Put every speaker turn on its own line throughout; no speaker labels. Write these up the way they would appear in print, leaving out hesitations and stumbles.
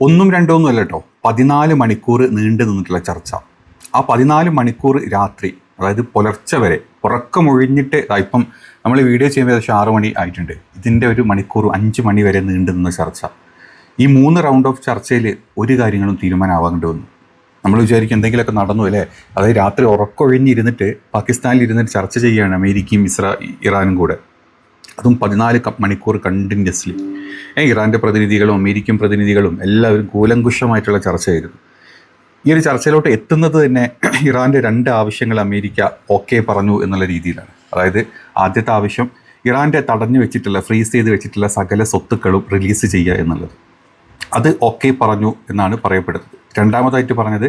ഒന്നും രണ്ടൊന്നും അല്ല കേട്ടോ, 14 മണിക്കൂർ നീണ്ടു നിന്നിട്ടുള്ള ചർച്ച. ആ 14 മണിക്കൂർ രാത്രി, അതായത് പുലർച്ചെ വരെ ഉറക്കമൊഴിഞ്ഞിട്ട്, ഇപ്പം നമ്മൾ വീഡിയോ ചെയ്യുമ്പോൾ ഏകദേശം 6 മണി ആയിട്ടുണ്ട്. ഇതിൻ്റെ ഒരു മണിക്കൂർ 5 മണി വരെ നീണ്ടു നിന്ന ചർച്ച. ഈ 3 റൗണ്ട് ഓഫ് ചർച്ചയിൽ ഒരു കാര്യങ്ങളും തീരുമാനമാകേണ്ടി വന്നു. നമ്മൾ വിചാരിക്കും എന്തെങ്കിലുമൊക്കെ നടന്നു അല്ലേ. അതായത് രാത്രി ഉറക്കമൊഴിഞ്ഞിരുന്നിട്ട് പാകിസ്ഥാനിൽ ഇരുന്നിട്ട് ചർച്ച ചെയ്യുകയാണ് അമേരിക്കയും ഇറാനും കൂടെ, അതും 14 മണിക്കൂർ കണ്ടിന്യൂസ്ലി. ഇറാൻ്റെ പ്രതിനിധികളും അമേരിക്കൻ പ്രതിനിധികളും എല്ലാവരും കൂലങ്കുഷമായിട്ടുള്ള ചർച്ചയായിരുന്നു. ഈ ഒരു ചർച്ചയിലോട്ട് എത്തുന്നത് തന്നെ ഇറാൻ്റെ 2 ആവശ്യങ്ങൾ അമേരിക്ക ഓക്കെ പറഞ്ഞു എന്നുള്ള രീതിയിലാണ്. അതായത് ആദ്യത്തെ ആവശ്യം ഇറാൻ്റെ തടഞ്ഞു വെച്ചിട്ടുള്ള, ഫ്രീസ് ചെയ്ത് വെച്ചിട്ടുള്ള സകല സ്വത്തുക്കളും റിലീസ് ചെയ്യുക എന്നുള്ളത്. അത് ഓക്കെ പറഞ്ഞു എന്നാണ് പറയപ്പെടുന്നത്. രണ്ടാമതായിട്ട് പറഞ്ഞത്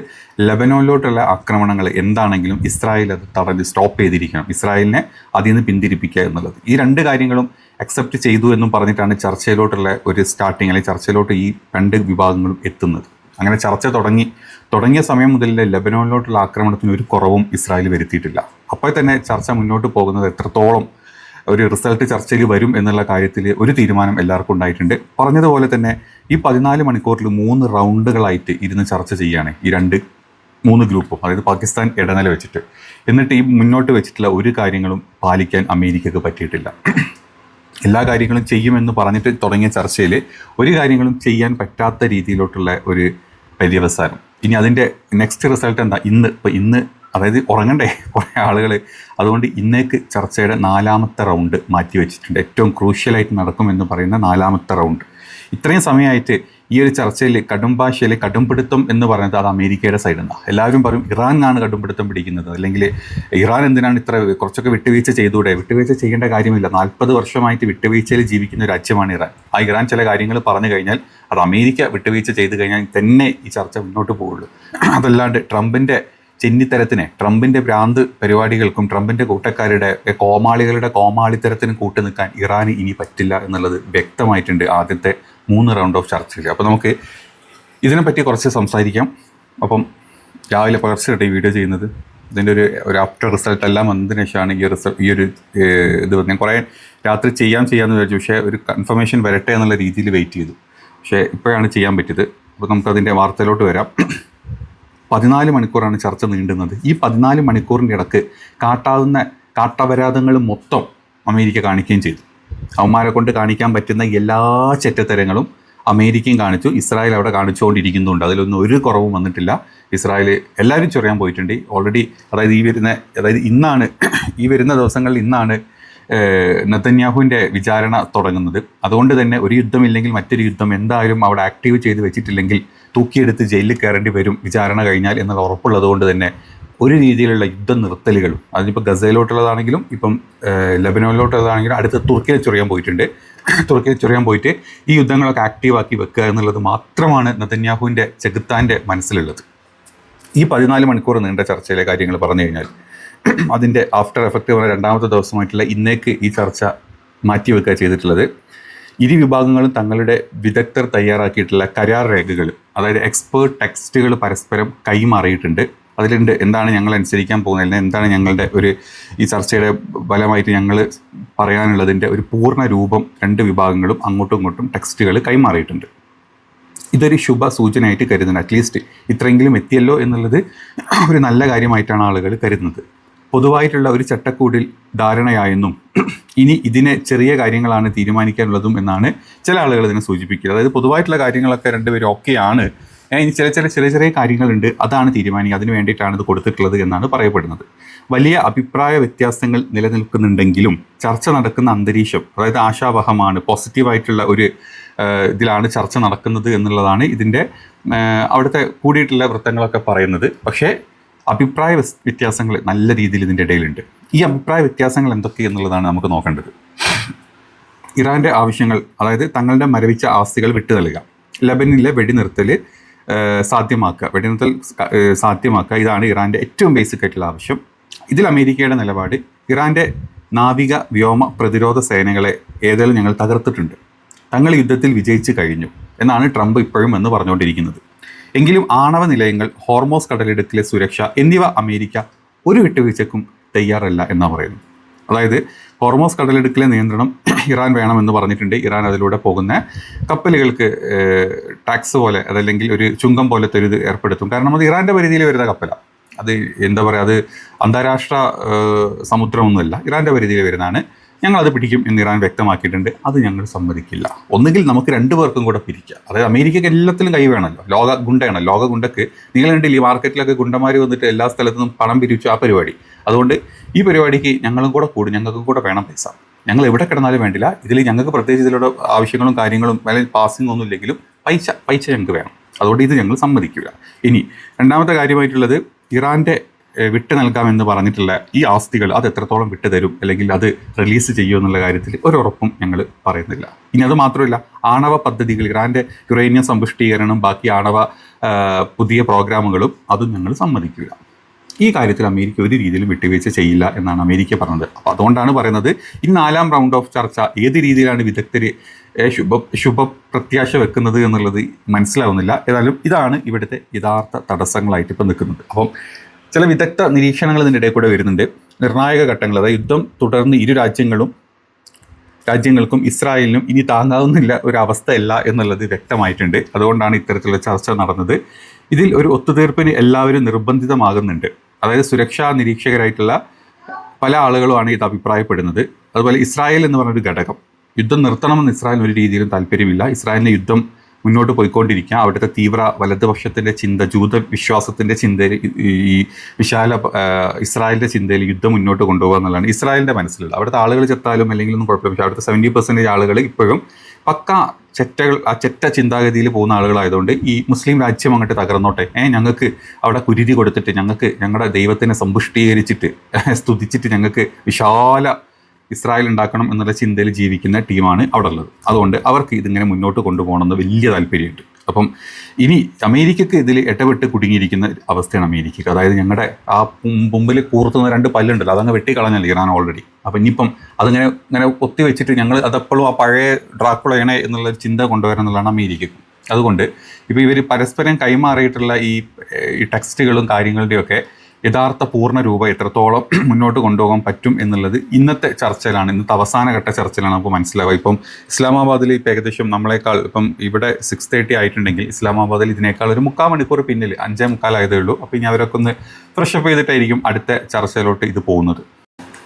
ലെബനോനിലോട്ടുള്ള ആക്രമണങ്ങൾ എന്താണെങ്കിലും ഇസ്രായേൽ അത് തടഞ്ഞ് സ്റ്റോപ്പ് ചെയ്തിരിക്കണം, ഇസ്രായേലിനെ അതിൽ നിന്ന് പിന്തിരിപ്പിക്കുക എന്നുള്ളത്. ഈ 2 കാര്യങ്ങളും അക്സെപ്റ്റ് ചെയ്തു എന്നും പറഞ്ഞിട്ടാണ് ചർച്ചയിലോട്ടുള്ള ഒരു സ്റ്റാർട്ടിങ്, അല്ലെങ്കിൽ ചർച്ചയിലോട്ട് ഈ 2 വിഭാഗങ്ങളും എത്തുന്നത്. അങ്ങനെ ചർച്ച തുടങ്ങിയ സമയം മുതൽ ലെബനോനിലോട്ടുള്ള ആക്രമണത്തിന് ഒരു കുറവും ഇസ്രായേൽ വരുത്തിയിട്ടില്ല. അപ്പോൾ തന്നെ ചർച്ച മുന്നോട്ട് പോകുന്നത് എത്രത്തോളം ഒരു റിസൾട്ട് ചർച്ചയിൽ വരും എന്നുള്ള കാര്യത്തിൽ ഒരു തീരുമാനം എല്ലാവർക്കും ഉണ്ടായിട്ടുണ്ട്. പറഞ്ഞതുപോലെ തന്നെ ഈ 14 മണിക്കൂറിൽ 3 റൗണ്ടുകളായിട്ട് ഇരുന്ന് ചർച്ച ചെയ്യുകയാണ് ഈ 3 ഗ്രൂപ്പും, അതായത് പാകിസ്ഥാൻ ഇടനില വെച്ചിട്ട്. എന്നിട്ട് ഈ മുന്നോട്ട് വെച്ചിട്ടുള്ള ഒരു കാര്യങ്ങളും പാലിക്കാൻ അമേരിക്കക്ക് പറ്റിയിട്ടില്ല. എല്ലാ കാര്യങ്ങളും ചെയ്യുമെന്ന് പറഞ്ഞിട്ട് തുടങ്ങിയ ചർച്ചയിൽ ഒരു കാര്യങ്ങളും ചെയ്യാൻ പറ്റാത്ത രീതിയിലോട്ടുള്ള ഒരു പര്യവസാനം. ഇനി അതിൻ്റെ നെക്സ്റ്റ് റിസൾട്ട് എന്താ? ഇന്ന് അതായത് ഉറങ്ങണ്ടേ കുറേ ആളുകൾ, അതുകൊണ്ട് ഇന്നേക്ക് ചർച്ചയുടെ 4ാമത്തെ റൗണ്ട് മാറ്റി വെച്ചിട്ടുണ്ട്. ഏറ്റവും ക്രൂഷ്യലായിട്ട് നടക്കുമെന്ന് പറയുന്ന 4ാമത്തെ റൗണ്ട്. ഇത്രയും സമയമായിട്ട് ഈ ഒരു ചർച്ചയിൽ കടും ഭാഷയിൽ കടുംപിടുത്തം എന്ന് പറയുന്നത് അത് അമേരിക്കയുടെ സൈഡിൽ നിന്നാണ്. എല്ലാവരും പറയും ഇറാനാണ് കടുംപിടുത്തം പിടിക്കുന്നത്, അല്ലെങ്കിൽ ഇറാൻ എന്തിനാണ് കുറച്ചൊക്കെ വിട്ടുവീഴ്ച ചെയ്തുകൂടെ? വിട്ടുവീഴ്ച ചെയ്യേണ്ട കാര്യമില്ല. 40 വർഷമായിട്ട് വിട്ടുവീഴ്ചയിൽ ജീവിക്കുന്ന ഒരു രാജ്യമാണ് ഇറാൻ. ആ ഇറാൻ ചില കാര്യങ്ങൾ പറഞ്ഞു കഴിഞ്ഞാൽ അത് അമേരിക്ക വിട്ടുവീഴ്ച ചെയ്ത് കഴിഞ്ഞാൽ തന്നെ ഈ ചർച്ച മുന്നോട്ട് പോവുള്ളൂ. അതല്ലാണ്ട് ട്രംപിൻ്റെ ഭ്രാന്ത് പരിപാടികൾക്കും ട്രംപിൻ്റെ കൂട്ടക്കാരുടെ കോമാളികളുടെ കോമാളിത്തരത്തിനും കൂട്ടു നിൽക്കാൻ ഇറാന് ഇനി പറ്റില്ല എന്നുള്ളത് വ്യക്തമായിട്ടുണ്ട് ആദ്യത്തെ 3 റൗണ്ട് ഓഫ് ചർച്ചയിൽ. അപ്പോൾ നമുക്ക് ഇതിനെപ്പറ്റി കുറച്ച് സംസാരിക്കാം. അപ്പം രാവിലെ പുലർച്ചെയായിട്ട് ഈ വീഡിയോ ചെയ്യുന്നത്, ഇതിൻ്റെ ഒരു ആഫ്റ്റർ റിസൾട്ട് എല്ലാം വന്നതിന് ശേഷമാണ് ഈ ഒരു ഇത്. ഞാൻ കുറേ രാത്രി ചെയ്യാമെന്ന് വിചാരിച്ചു, പക്ഷേ ഒരു കൺഫർമേഷൻ വരട്ടെ എന്നുള്ള രീതിയിൽ വെയിറ്റ് ചെയ്തു. പക്ഷേ ഇപ്പോഴാണ് ചെയ്യാൻ പറ്റിയത്. അപ്പോൾ നമുക്കതിൻ്റെ വാർത്തയിലോട്ട് വരാം. 14 മണിക്കൂറാണ് ചർച്ച നീണ്ടുന്നത്. ഈ 14 മണിക്കൂറിൻ്റെ ഇടക്ക് കാട്ടപരാധങ്ങൾ മൊത്തം അമേരിക്ക കാണിക്കുകയും ചെയ്തു. അവന്മാരെ കൊണ്ട് കാണിക്കാൻ പറ്റുന്ന എല്ലാ ചെറ്റത്തരങ്ങളും അമേരിക്കയും കാണിച്ചു, ഇസ്രായേൽ അവിടെ കാണിച്ചുകൊണ്ടിരിക്കുന്നുണ്ട്. അതിലൊന്നും ഒരു കുറവും വന്നിട്ടില്ല. ഇസ്രായേൽ എല്ലാവരും ചൊറിയാൻ പോയിട്ടുണ്ട് ഓൾറെഡി. അതായത് ഈ വരുന്ന ദിവസങ്ങളിൽ ഇന്നാണ് നെതന്യാഹുവിൻ്റെ വിചാരണ തുടങ്ങുന്നത്. അതുകൊണ്ട് തന്നെ ഒരു യുദ്ധമില്ലെങ്കിൽ മറ്റൊരു യുദ്ധം എന്തായാലും അവിടെ ആക്റ്റീവ് ചെയ്ത് വെച്ചിട്ടില്ലെങ്കിൽ തൂക്കിയെടുത്ത് ജയിലിൽ കയറേണ്ടി വരും വിചാരണ കഴിഞ്ഞാൽ എന്നുള്ള ഉറപ്പുള്ളത് കൊണ്ട് തന്നെ ഒരു രീതിയിലുള്ള യുദ്ധം നിർത്തലുകളും, അതിനിപ്പോൾ ഗസയിലോട്ടുള്ളതാണെങ്കിലും ഇപ്പം ലെബനോനിലോട്ടുള്ളതാണെങ്കിലും അടുത്ത് തുർക്കിയെ ചൊറിയാൻ പോയിട്ട് ഈ യുദ്ധങ്ങളൊക്കെ ആക്റ്റീവാക്കി വെക്കുക എന്നുള്ളത് മാത്രമാണ് നെതന്യാഹുവിൻ്റെ ചെകുത്താൻ്റെ മനസ്സിലുള്ളത്. ഈ 14 മണിക്കൂർ നീണ്ട ചർച്ചയിലെ കാര്യങ്ങൾ പറഞ്ഞു കഴിഞ്ഞാൽ അതിൻ്റെ ആഫ്റ്റർ എഫക്റ്റ് പറഞ്ഞ 2ാമത്തെ ദിവസമായിട്ടുള്ള ഇന്നേക്ക് ഈ ചർച്ച മാറ്റിവെക്കുക ചെയ്തിട്ടുള്ളത്. ഇരു വിഭാഗങ്ങളും തങ്ങളുടെ വിദഗ്ധർ തയ്യാറാക്കിയിട്ടുള്ള കരാർ രേഖകൾ, അതായത് എക്സ്പേർട്ട് ടെക്സ്റ്റുകൾ പരസ്പരം കൈമാറിയിട്ടുണ്ട്. അതിലുണ്ട് എന്താണ് ഞങ്ങൾ അനുസരിക്കാൻ പോകുന്നത്, അല്ലെങ്കിൽ എന്താണ് ഞങ്ങളുടെ ഈ ചർച്ചയുടെ ഫലമായിട്ട് ഞങ്ങൾ പറയാനുള്ളതിൻ്റെ ഒരു പൂർണ്ണ രൂപം 2 വിഭാഗങ്ങളും അങ്ങോട്ടും ഇങ്ങോട്ടും ടെക്സ്റ്റുകൾ കൈമാറിയിട്ടുണ്ട്. ഇതൊരു ശുഭ സൂചനയായിട്ട് കരുതുന്നത്. അറ്റ്ലീസ്റ്റ് ഇത്രയെങ്കിലും എത്തിയല്ലോ എന്നുള്ളത് ഒരു നല്ല കാര്യമായിട്ടാണ് ആളുകൾ കരുതുന്നത്. പൊതുവായിട്ടുള്ള ഒരു ചട്ടക്കൂടിൽ ധാരണയായെന്നും ഇനി ഇതിനെ ചെറിയ കാര്യങ്ങളാണ് തീരുമാനിക്കാനുള്ളതും എന്നാണ് ചില ആളുകൾ ഇതിനെ സൂചിപ്പിക്കുന്നത്. അതായത് പൊതുവായിട്ടുള്ള കാര്യങ്ങളൊക്കെ രണ്ടുപേരും ഓക്കെയാണ്, ഇനി ചെറിയ കാര്യങ്ങളുണ്ട്, അതാണ് തീരുമാനിക്കുക, അതിന് വേണ്ടിയിട്ടാണ് ഇത് കൊടുത്തിട്ടുള്ളത് എന്നാണ് പറയപ്പെടുന്നത്. വലിയ അഭിപ്രായ വ്യത്യാസങ്ങൾ നിലനിൽക്കുന്നുണ്ടെങ്കിലും ചർച്ച നടക്കുന്ന അന്തരീക്ഷം, അതായത് ആശാവഹമാണ്, പോസിറ്റീവായിട്ടുള്ള ഒരു ഇതിലാണ് ചർച്ച നടക്കുന്നത് എന്നുള്ളതാണ് ഇതിൻ്റെ അവിടുത്തെ കൂടിയിട്ടുള്ള വൃത്തങ്ങളൊക്കെ പറയുന്നത്. പക്ഷേ അഭിപ്രായ വ്യത്യാസങ്ങൾ നല്ല രീതിയിൽ ഇതിൻ്റെ ഇടയിലുണ്ട്. ഈ അഭിപ്രായ വ്യത്യാസങ്ങൾ എന്തൊക്കെ എന്നുള്ളതാണ് നമുക്ക് നോക്കേണ്ടത്. ഇറാൻ്റെ ആവശ്യങ്ങൾ, അതായത് തങ്ങളുടെ മരവിച്ച ആസ്തികൾ വിട്ടു നൽകുക, ലെബനിലെ വെടിനിർത്തൽ സാധ്യമാക്കുക, ഇതാണ് ഇറാൻ്റെ ഏറ്റവും ബേസിക് ആയിട്ടുള്ള ആവശ്യം. ഇതിൽ അമേരിക്കയുടെ നിലപാട് ഇറാൻ്റെ നാവിക വ്യോമ പ്രതിരോധ സേനകളെ ഏതായാലും ഞങ്ങൾ തകർത്തിട്ടുണ്ട്, തങ്ങൾ യുദ്ധത്തിൽ വിജയിച്ചു കഴിഞ്ഞു എന്നാണ് ട്രംപ് ഇപ്പോഴും എന്ന് പറഞ്ഞുകൊണ്ടിരിക്കുന്നത്. എങ്കിലും ആണവ നിലയങ്ങൾ, ഹോർമോസ് കടലിടുക്കിലെ സുരക്ഷ എന്നിവ അമേരിക്ക ഒരു വിട്ടുവീഴ്ചക്കും തയ്യാറല്ല എന്നാണ് പറയുന്നത്. അതായത് ഹോർമോസ് കടലിടുക്കിലെ നിയന്ത്രണം ഇറാൻ വേണമെന്ന് പറഞ്ഞിട്ടുണ്ട്. ഇറാൻ അതിലൂടെ പോകുന്ന കപ്പലുകൾക്ക് ടാക്സ് പോലെ അതല്ലെങ്കിൽ ഒരു ചുങ്കം പോലത്തെ ഒരു ഇത് ഏർപ്പെടുത്തും. കാരണം അത് ഇറാൻ്റെ പരിധിയിൽ വരുന്ന കപ്പലാണ്. അത് എന്താ പറയുക, അത് അന്താരാഷ്ട്ര സമുദ്രമൊന്നുമല്ല, ഇറാൻ്റെ പരിധിയിൽ വരുന്നതാണ്. ഞങ്ങളത് പിടിക്കും എന്ന് ഇറാൻ വ്യക്തമാക്കിയിട്ടുണ്ട്. അത് ഞങ്ങൾ സമ്മതിക്കില്ല. ഒന്നുകിൽ നമുക്ക് രണ്ടുപേർക്കും കൂടെ പിരിക്കാം. അതായത് അമേരിക്കയ്ക്ക് എല്ലാത്തിലും കൈ വേണമല്ലോ, ലോക ഗുണ്ടയാണ്. ലോക ഗുണ്ടക്ക് നിങ്ങൾ കണ്ടില്ല ഈ മാർക്കറ്റിലൊക്കെ ഗുണ്ടന്മാർ വന്നിട്ട് എല്ലാ സ്ഥലത്തു നിന്നും പണം പിരിച്ചു ആ പരിപാടി. അതുകൊണ്ട് ഈ പരിപാടിക്ക് ഞങ്ങളും കൂടെ കൂടും, ഞങ്ങൾക്കും കൂടെ വേണം പൈസ. ഞങ്ങൾ എവിടെ കിടന്നാലും വേണ്ടില്ല, ഇതിൽ ഞങ്ങൾക്ക് പ്രത്യേകിച്ച് ഇതിലൂടെ ആവശ്യങ്ങളും കാര്യങ്ങളും അല്ലെങ്കിൽ പാസിംഗ് ഒന്നും ഇല്ലെങ്കിലും പൈസ ഞങ്ങൾക്ക് വേണം. അതുകൊണ്ട് ഇത് ഞങ്ങൾ സമ്മതിക്കില്ല. ഇനി രണ്ടാമത്തെ കാര്യമായിട്ടുള്ളത്, ഇറാൻ്റെ വിട്ടു നൽകാമെന്ന് പറഞ്ഞിട്ടുള്ള ഈ ആസ്തികൾ അത് എത്രത്തോളം വിട്ടു തരും അല്ലെങ്കിൽ അത് റിലീസ് ചെയ്യുമോ എന്നുള്ള കാര്യത്തിൽ ഒരു ഉറപ്പും ഞങ്ങൾ പറയുന്നില്ല. ഇനി അത് മാത്രമല്ല, ആണവ പദ്ധതികൾ, ഇറാൻ്റെ യുറേനിയം സമ്പുഷ്ടീകരണം, ബാക്കി ആണവ പുതിയ പ്രോഗ്രാമുകളും അതും ഞങ്ങൾ സമ്മതിക്കില്ല. ഈ കാര്യത്തിൽ അമേരിക്ക ഒരു രീതിയിലും വിട്ടുവീഴ്ച ചെയ്യില്ല എന്നാണ് അമേരിക്ക പറഞ്ഞത്. അപ്പോൾ അതുകൊണ്ടാണ് പറയുന്നത് ഈ 4ാം റൗണ്ട് ഓഫ് ചർച്ച ഏത് രീതിയിലാണ് വിദഗ്ധർ ശുഭ പ്രത്യാശ വെക്കുന്നത് എന്നുള്ളത് മനസ്സിലാവുന്നില്ല. ഏതായാലും ഇതാണ് ഇവിടുത്തെ യഥാർത്ഥ തടസ്സങ്ങളായിട്ട് ഇപ്പോൾ നിൽക്കുന്നത്. അപ്പം ചില വിദഗ്ധ നിരീക്ഷണങ്ങൾ ഇതിൻ്റെ ഇടയിൽ കൂടെ വരുന്നുണ്ട്. നിർണായക ഘട്ടങ്ങൾ, അതായത് യുദ്ധം തുടർന്ന് ഇരു രാജ്യങ്ങൾക്കും ഇസ്രായേലിനും ഇനി താങ്ങാവുന്നില്ല ഒരു അവസ്ഥയല്ല എന്നുള്ളത് വ്യക്തമായിട്ടുണ്ട്. അതുകൊണ്ടാണ് ഇത്തരത്തിലുള്ള ചർച്ച നടന്നത്. ഇതിൽ ഒരു ഒത്തുതീർപ്പിന് എല്ലാവരും നിർബന്ധിതമാകുന്നുണ്ട്. അതായത് സുരക്ഷാ നിരീക്ഷകരായിട്ടുള്ള പല ആളുകളുമാണ് ഇത് അഭിപ്രായപ്പെടുന്നത്. അതുപോലെ ഇസ്രായേൽ എന്ന് പറഞ്ഞൊരു ഘടകം, യുദ്ധം നിർത്തണമെന്ന് ഇസ്രായേലിന് ഒരു രീതിയിലും താല്പര്യമില്ല. ഇസ്രായേലിന് യുദ്ധം മുന്നോട്ട് പോയിക്കൊണ്ടിരിക്കുക. അവിടുത്തെ തീവ്ര വലതുപക്ഷത്തിൻ്റെ ചിന്ത, ജൂത വിശ്വാസത്തിൻ്റെ ചിന്തയിൽ, ഈ വിശാല ഇസ്രായേലിൻ്റെ ചിന്തയിൽ യുദ്ധം മുന്നോട്ട് കൊണ്ടുപോകുക എന്നുള്ളതാണ് ഇസ്രായേലിൻ്റെ മനസ്സിലുള്ളത്. അവിടുത്തെ ആളുകൾ ചെത്താലും അല്ലെങ്കിൽ ഒന്നും കുഴപ്പമില്ല. പക്ഷേ അവിടുത്തെ 70% ആളുകൾ ഇപ്പോഴും പക്ക ചെറ്റ ചിന്താഗതിയിൽ പോകുന്ന ആളുകളായതുകൊണ്ട് ഈ മുസ്ലിം രാജ്യം അങ്ങോട്ട് തകർന്നോട്ടെ, ഞങ്ങൾക്ക് അവിടെ കുരുതി കൊടുത്തിട്ട് ഞങ്ങളുടെ ദൈവത്തിനെ സമ്പുഷ്ടീകരിച്ചിട്ട് സ്തുതിച്ചിട്ട് ഞങ്ങൾക്ക് വിശാല ഇസ്രായേൽ ഉണ്ടാക്കണം എന്നുള്ള ചിന്തയിൽ ജീവിക്കുന്ന ടീമാണ് അവിടെ ഉള്ളത്. അതുകൊണ്ട് അവർക്ക് ഇതിങ്ങനെ മുന്നോട്ട് കൊണ്ടുപോകണമെന്ന് വലിയ താല്പര്യമുണ്ട്. അപ്പം ഇനി അമേരിക്കക്ക് ഇതിൽ ഇടപെട്ട് കുടുങ്ങിയിരിക്കുന്ന അവസ്ഥയാണ് അമേരിക്കക്ക്. അതായത് ഞങ്ങളുടെ ആ മുമ്പിൽ കൂർത്തുന്ന 2 പല്ലുണ്ടല്ലോ, അതങ്ങ് വെട്ടിക്കളഞ്ഞല്ലോ ഇറാൻ ഓൾറെഡി. അപ്പം ഇനിയിപ്പം ഇങ്ങനെ ഒത്തി വെച്ചിട്ട് ഞങ്ങൾ അതെപ്പോഴും ആ പഴയ ഡ്രാക്കുളയണേ എന്നുള്ള ചിന്ത കൊണ്ടുവരണം എന്നുള്ളതാണ് അമേരിക്കക്ക്. അതുകൊണ്ട് ഇപ്പോൾ ഇവർ പരസ്പരം കൈമാറിയിട്ടുള്ള ഈ ടെക്സ്റ്റുകളും കാര്യങ്ങളുടെയൊക്കെ യഥാർത്ഥ പൂർണ്ണ രൂപം എത്രത്തോളം മുന്നോട്ട് കൊണ്ടുപോകാൻ പറ്റും എന്നുള്ളത് ഇന്നത്തെ ചർച്ചയിലാണ്, ഇന്നത്തെ അവസാനഘട്ട ചർച്ചയിലാണ് നമുക്ക് മനസ്സിലാവുക. ഇപ്പം ഇസ്ലാമാബാദിൽ ഇപ്പം ഏകദേശം നമ്മളെക്കാൾ ഇപ്പം ഇവിടെ 6:30 ആയിട്ടുണ്ടെങ്കിൽ ഇസ്ലാമാബാദിൽ ഇതിനേക്കാൾ ഒരു 3/4 മണിക്കൂർ പിന്നിൽ 5:45 ആയതേ ഉള്ളൂ. അപ്പോൾ ഇനി അവരൊക്കെ ഒന്ന് ഫ്രഷപ്പ് ചെയ്തിട്ടായിരിക്കും അടുത്ത ചർച്ചയിലോട്ട് ഇത് പോകുന്നത്.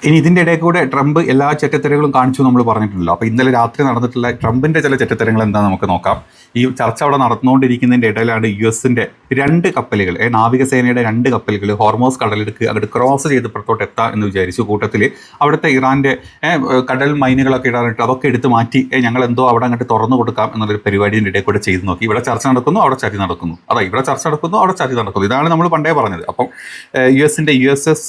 ഇനി ഇതിൻ്റെ ഇടയിൽ കൂടെ ട്രംപ് എല്ലാ ചെറ്റത്തരങ്ങളും കാണിച്ചു നമ്മൾ പറഞ്ഞിട്ടുണ്ടല്ലോ. അപ്പോൾ ഇന്നലെ രാത്രി നടന്നിട്ടുള്ള ട്രംപിൻ്റെ ചില ചെറ്റത്തരങ്ങൾ എന്താ നമുക്ക് നോക്കാം. ഈ ചർച്ച അവിടെ നടന്നുകൊണ്ടിരിക്കുന്നതിൻ്റെ ഇടയിലാണ് US-ൻ്റെ 2 കപ്പലുകൾ, നാവികസേനയുടെ 2 കപ്പലുകൾ ഹോർമോസ് കടലിടുക്ക് അങ്ങോട്ട് ക്രോസ് ചെയ്ത് പുറത്തോട്ട് എത്താം എന്ന് വിചാരിച്ചു. കൂട്ടത്തിൽ അവിടുത്തെ ഇറാൻ്റെ കടൽ മൈനുകളൊക്കെ ഇടാനിട്ട് അതൊക്കെ എടുത്ത് മാറ്റി ഞങ്ങൾ എന്തോ അവിടെ അങ്ങോട്ട് തുറന്നു കൊടുക്കാം എന്നുള്ളൊരു പരിപാടിൻ്റെ ഇടയിൽ കൂടെ ചെയ്ത് നോക്കി. ഇവിടെ ചർച്ച നടക്കുന്നു, അവിടെ ചതി നടക്കുന്നു. ഇവിടെ ചർച്ച നടക്കുന്നു, അവിടെ ചതി നടക്കുന്നു. ഇതാണ് നമ്മൾ പണ്ടേ പറഞ്ഞത്. അപ്പം US-ൻ്റെ USS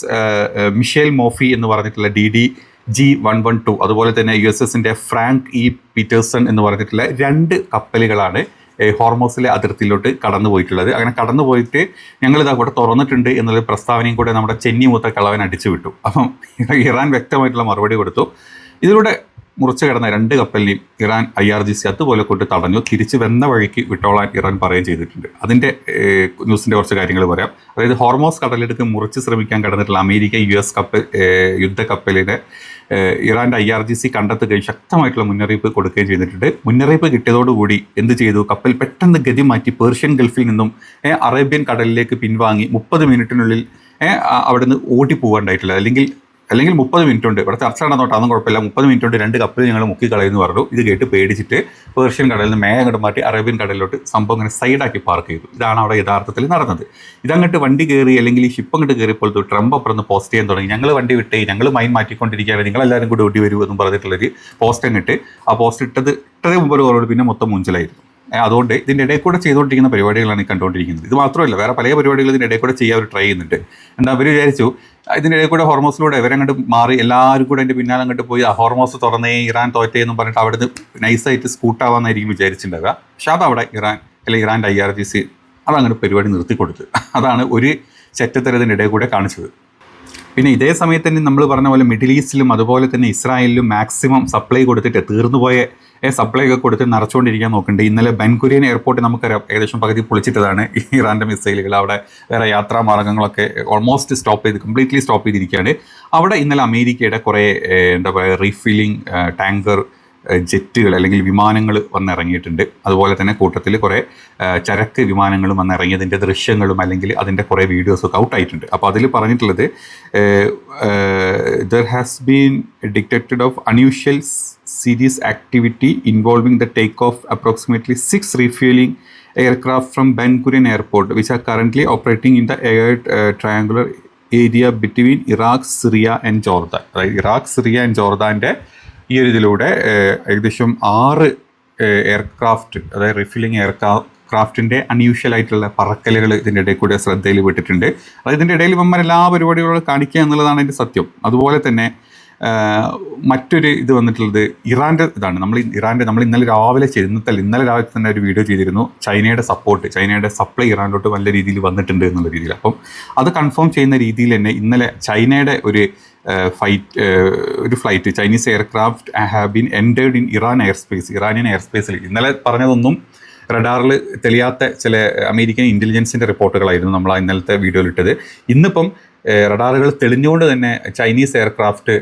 മിഷേൽ മോഫി എന്ന് പറഞ്ഞിട്ടുള്ള DDG-112, അതുപോലെ തന്നെ USS-ൻ്റെ ഫ്രാങ്ക് E. പീറ്റേഴ്സൺ എന്ന് പറഞ്ഞിട്ടുള്ള 2 കപ്പലുകളാണ് ഹോർമോസിലെ അതിർത്തിയിലോട്ട് കടന്നു പോയിട്ടുള്ളത്. അങ്ങനെ കടന്നു പോയിട്ട് ഞങ്ങളിത് അവിടെ തുറന്നിട്ടുണ്ട് എന്നുള്ള പ്രസ്താവനയും കൂടെ നമ്മുടെ ചെന്നി മൂത്ത കളവൻ അടിച്ചു വിട്ടു. അപ്പം ഇറാൻ വ്യക്തമായിട്ടുള്ള മറുപടി കൊടുത്തു. ഇതിലൂടെ മുറിച്ച് കിടന്ന 2 കപ്പലിനെയും ഇറാൻ IRGC അതുപോലെ കൊണ്ട് തടഞ്ഞു. തിരിച്ച് വന്ന വഴിക്ക് വിട്ടോളാൻ ഇറാൻ പറയുകയും ചെയ്തിട്ടുണ്ട്. അതിൻ്റെ ന്യൂസിൻ്റെ കുറച്ച് കാര്യങ്ങൾ പറയാം. അതായത് ഹോർമോസ് കടലെടുക്ക് മുറിച്ച് ശ്രമിക്കാൻ കടന്നിട്ടുള്ള അമേരിക്ക US യുദ്ധക്കപ്പലിനെ ഇറാൻ്റെ IRGC കണ്ടെത്തുകയും ശക്തമായിട്ടുള്ള മുന്നറിയിപ്പ് കൊടുക്കുകയും ചെയ്തിട്ടുണ്ട്. മുന്നറിയിപ്പ് കിട്ടിയതോടുകൂടി എന്ത് ചെയ്തു, കപ്പൽ പെട്ടെന്ന് ഗതി മാറ്റി പേർഷ്യൻ ഗൾഫിൽ നിന്നും അറേബ്യൻ കടലിലേക്ക് പിൻവാങ്ങി 30 മിനിറ്റിനുള്ളിൽ അവിടുന്ന് ഓടിപ്പോകാണ്ടായിട്ടില്ല. അല്ലെങ്കിൽ 30 മിനിറ്റ് ഉണ്ട്, ഇവിടെ ചർച്ച നടന്നോട്ടെ, അതൊന്നും കുഴപ്പമില്ല. 30 മിനിറ്റ് കൊണ്ട് 2 കപ്പൽ ഞങ്ങൾ മുക്കിക്കളയെന്ന് പറഞ്ഞു. ഇത് കേട്ട് പേടിച്ചിട്ട് പേർഷ്യൻ കടലിൽ നിന്ന് അങ്ങോട്ട് മാറ്റി അറേബ്യൻ കടലിലോട്ട് സംഭവം ഇങ്ങനെ സൈഡാക്കി പാർക്ക് ചെയ്തു. ഇതാണ് അവിടെ യഥാർത്ഥത്തിൽ നടന്നത്. ഇതങ്ങോട്ട് വണ്ടി കയറി അല്ലെങ്കിൽ ഈ ഷിപ്പ് അങ്ങോട്ട് കയറിയപ്പോൾ ട്രംപ് അപ്പുറത്ത് പോസ്റ്റ് ചെയ്യാൻ തുടങ്ങി. ഞങ്ങൾ വണ്ടി വിട്ടേ, ഞങ്ങൾ മൈൻ മാറ്റിക്കൊണ്ടിരിക്കുകയാണ്, നിങ്ങളെല്ലാവരും കൂടി ഓടി വരൂ എന്നും പറഞ്ഞിട്ടുള്ളൊരു പോസ്റ്റ് അങ്ങോട്ട് ആ പോസ്റ്റ് ഇട്ടതേ മുമ്പ് ഒരു പിന്നെ മൊത്തം മുഞ്ചലായിരുന്നു. അതുകൊണ്ട് ഇതിൻ്റെ ഇടയിൽ കൂടെ ചെയ്തുകൊണ്ടിരിക്കുന്ന പരിപാടികളാണ് ഈ കണ്ടുകൊണ്ടിരിക്കുന്നത്. ഇത് മാത്രമല്ല, വേറെ പല പരിപാടികളും ഇതിൻ്റെ ഇടയിൽ കൂടെ ചെയ്യാൻ അവർ ട്രൈ ചെയ്യുന്നുണ്ട്. എന്താ അവർ വിചാരിച്ചു ഇതിൻ്റെ ഇടയിൽ കൂടെ ഹോർമോസിലൂടെ ഇവരങ്ങോട്ട് മാറി എല്ലാവരും കൂടെ എൻ്റെ പിന്നാലെ അങ്ങോട്ട് പോയി ആ ഹോർമോസ് തുറന്നേ ഇറാൻ തോറ്റേന്നും പറഞ്ഞിട്ട് അവിടുന്ന് നൈസായിട്ട് സ്കൂട്ടാവാന്നായിരിക്കും വിചാരിച്ചിട്ടുണ്ടാവുക. പക്ഷേ അതവിടെ ഇറാൻ്റെ IRGC അതങ്ങനെ പരിപാടി നിർത്തിക്കൊടുത്ത്. അതാണ് ഒരു ചെറ്റത്തരത്തിൻ്റെ ഇടയിൽ കൂടെ കാണിച്ചത്. പിന്നെ ഇതേ സമയത്ത് തന്നെ നമ്മൾ പറഞ്ഞ പോലെ മിഡിൽ ഈസ്റ്റിലും അതുപോലെ തന്നെ ഇസ്രായേലിലും മാക്സിമം സപ്ലൈ കൊടുത്തിട്ട് തീർന്നുപോയ സപ്ലൈ ഒക്കെ കൊടുത്ത് നിറച്ചുകൊണ്ടിരിക്കാൻ നോക്കുന്നുണ്ട്. ഇന്നലെ ബെൻഗുരിയൻ എയർപോർട്ട് നമുക്കറിയാം ഏകദേശം പകുതി പൊളിച്ചിട്ടതാണ് ഇറാൻ്റെ മിസൈലുകൾ. അവിടെ വേറെ യാത്രാ മാർഗ്ഗങ്ങളൊക്കെ ഓൾമോസ്റ്റ് കംപ്ലീറ്റ്ലി സ്റ്റോപ്പ് ചെയ്തിരിക്കുകയാണ്. അവിടെ ഇന്നലെ അമേരിക്കയുടെ കുറേ എന്താ പറയുക റീഫില്ലിംഗ് ടാങ്കർ ജെറ്റുകൾ അല്ലെങ്കിൽ വിമാനങ്ങൾ വന്നിറങ്ങിയിട്ടുണ്ട്. അതുപോലെ തന്നെ കൂട്ടത്തിൽ കുറേ ചരക്ക് വിമാനങ്ങളും വന്നിറങ്ങിയതിൻ്റെ ദൃശ്യങ്ങളും അല്ലെങ്കിൽ അതിൻ്റെ കുറേ വീഡിയോസൊക്കെ ഔട്ടായിട്ടുണ്ട്. അപ്പോൾ അതിൽ പറഞ്ഞിട്ടുള്ളത് there has been detected of unusual series activity involving the take off approximately 6 refuelling aircraft from Ben Gurion Airport, which are currently operating in the air triangular area between Iraq, Syria and Jordan. അതായത് Iraq, Syria and ജോർദാൻ്റെ ഈ ഒരു ഇതിലൂടെ ഏകദേശം 6 aircraft, അതായത് റിഫില്ലിംഗ് എയർക്രാഫ്റ്റിൻ്റെ unusual ആയിട്ടുള്ള പറക്കലുകൾ ഇതിൻ്റെ ഇടയിൽ കൂടെ ശ്രദ്ധയിൽ വിട്ടിട്ടുണ്ട്. അതായത് ഇതിൻ്റെ ഇടയിൽ ഇവന്മാർ എല്ലാ പരിപാടികളും കാണിക്കുക എന്നുള്ളതാണ് അതിൻ്റെ സത്യം. അതുപോലെ തന്നെ മറ്റൊരു ഇത് വന്നിട്ടുള്ളത് ഇറാൻ്റെ ഇതാണ്. നമ്മൾ ഇന്നലെ രാവിലെ ഇന്നലെ രാവിലെ തന്നെ ഒരു വീഡിയോ ചെയ്തിരുന്നു. ചൈനയുടെ സപ്ലൈ ഇറാനിലോട്ട് നല്ല രീതിയിൽ വന്നിട്ടുണ്ട് എന്നുള്ള രീതിയിൽ. അപ്പം അത് കൺഫേം ചെയ്യുന്ന രീതിയിൽ തന്നെ ഇന്നലെ ചൈനയുടെ ഒരു flight Chinese aircraft have been entered in Iranian എയർസ്പേസിൽ. ഇന്നലെ പറഞ്ഞതൊന്നും റഡാറിൽ തെളിയാത്ത ചില അമേരിക്കൻ ഇൻ്റലിജൻസിൻ്റെ റിപ്പോർട്ടുകളായിരുന്നു നമ്മൾ ഇന്നലത്തെ വീഡിയോയിലിട്ടത്. ഇന്നിപ്പം റഡാറുകൾ തെളിഞ്ഞുകൊണ്ട് തന്നെ ചൈനീസ് എയർക്രാഫ്റ്റ്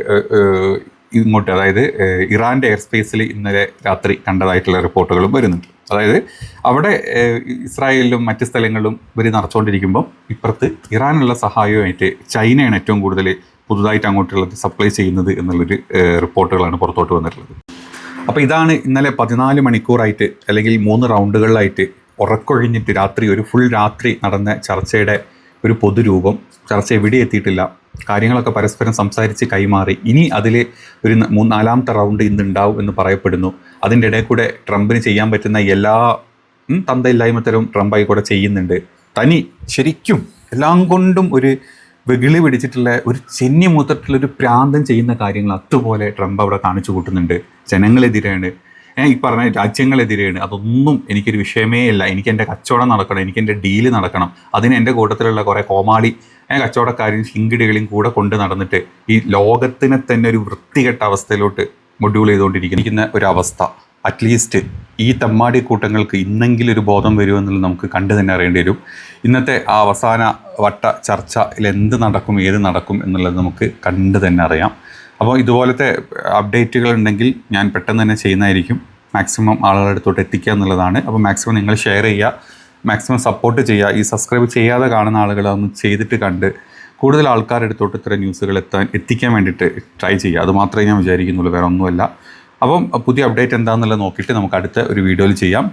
ഇങ്ങോട്ട്, അതായത് ഇറാൻ്റെ എയർസ്പേസിൽ ഇന്നലെ രാത്രി കണ്ടതായിട്ടുള്ള റിപ്പോർട്ടുകളും വരുന്നുണ്ട്. അതായത് അവിടെ ഇസ്രായേലിലും മറ്റ് സ്ഥലങ്ങളിലും ഇവർ നിറച്ചുകൊണ്ടിരിക്കുമ്പം ഇപ്പുറത്ത് ഇറാനുള്ള സഹായവുമായിട്ട് ചൈനയാണ് ഏറ്റവും കൂടുതൽ പുതുതായിട്ട് അങ്ങോട്ടുള്ളത് സപ്ലൈ ചെയ്യുന്നത് എന്നുള്ളൊരു റിപ്പോർട്ടുകളാണ് പുറത്തോട്ട് വന്നിട്ടുള്ളത്. അപ്പോൾ ഇതാണ് ഇന്നലെ 14 മണിക്കൂറായിട്ട് അല്ലെങ്കിൽ 3 റൗണ്ടുകളിലായിട്ട് ഉറക്കൊഴിഞ്ഞിട്ട് ഒരു ഫുൾ രാത്രി നടന്ന ചർച്ചയുടെ ഒരു പൊതുരൂപം. ചർച്ച എവിടെ എത്തിയിട്ടില്ല, കാര്യങ്ങളൊക്കെ പരസ്പരം സംസാരിച്ച് കൈമാറി. ഇനി അതിൽ ഒരു 4ാമത്തെ റൗണ്ട് ഇന്നുണ്ടാവും എന്ന് പറയപ്പെടുന്നു. അതിൻ്റെ ഇടയിൽ കൂടെ ട്രംപിന് ചെയ്യാൻ പറ്റുന്ന എല്ലാ തന്തയില്ലായ്മത്തരവും ട്രംപ് ആയിക്കൂടെ ചെയ്യുന്നുണ്ട്. ശരിക്കും എല്ലാം കൊണ്ടും ഒരു വെകിളി പിടിച്ചിട്ടുള്ള ഒരു ചെന്നി പ്രാന്തം ചെയ്യുന്ന കാര്യങ്ങൾ അതുപോലെ ട്രംപ് അവിടെ കാണിച്ചു കൂട്ടുന്നുണ്ട്. ജനങ്ങളെതിരെയാണ്, ഈ പറഞ്ഞ രാജ്യങ്ങളെതിരെയാണ്. അതൊന്നും എനിക്കൊരു വിഷയമേ അല്ല. എനിക്ക് എൻ്റെ കച്ചവടം നടക്കണം, എനിക്ക് എൻ്റെ ഡീല് നടക്കണം. അതിന് എൻ്റെ കൂട്ടത്തിലുള്ള കുറേ കോമാളി കച്ചവടക്കാരും ഹിങ്കിടികളെയും കൂടെ കൊണ്ട് നടന്നിട്ട് ഈ ലോകത്തിനെ തന്നെ ഒരു വൃത്തികെട്ട അവസ്ഥയിലോട്ട് മൊഡ്യൂൾ ചെയ്തുകൊണ്ടിരിക്കുന്ന ഒരവസ്ഥ. അറ്റ്ലീസ്റ്റ് ഈ തെമ്മാടി കൂട്ടങ്ങൾക്ക് ഇന്നെങ്കിലും ഒരു ബോധം വരുമെന്നുള്ളത് നമുക്ക് കണ്ടു തന്നെ അറിയേണ്ടി വരും. ഇന്നത്തെ ആ അവസാന വട്ട ചർച്ചയിൽ എന്ത് നടക്കും, ഏത് നടക്കും എന്നുള്ളത് നമുക്ക് കണ്ടു തന്നെ അറിയാം. അപ്പോൾ ഇതുപോലത്തെ അപ്ഡേറ്റുകൾ ഉണ്ടെങ്കിൽ ഞാൻ പെട്ടെന്ന് തന്നെ ചെയ്യുന്നതായിരിക്കും. മാക്സിമം ആളുകളുടെ അടുത്തോട്ട് എത്തിക്കുക എന്നുള്ളതാണ്. അപ്പോൾ മാക്സിമം നിങ്ങൾ ഷെയർ ചെയ്യുക, മാക്സിമം സപ്പോർട്ട് ചെയ്യുക. ഈ സബ്സ്ക്രൈബ് ചെയ്യാതെ കാണുന്ന ആളുകൾ അതൊന്ന് ചെയ്തിട്ട് കണ്ട് കൂടുതൽ ആൾക്കാരുടെ അടുത്തോട്ട് ഇത്തരം ന്യൂസുകൾ എത്തിക്കാൻ വേണ്ടിയിട്ട് ട്രൈ ചെയ്യുക. അത് മാത്രമേ ഞാൻ വിചാരിക്കുന്നുള്ളൂ, വേറെ ഒന്നുമല്ല. അപ്പം പുതിയ അപ്ഡേറ്റ് എന്താണെന്നുള്ളത് നോക്കിയിട്ട് നമുക്ക് അടുത്ത ഒരു വീഡിയോയിൽ ചെയ്യാം.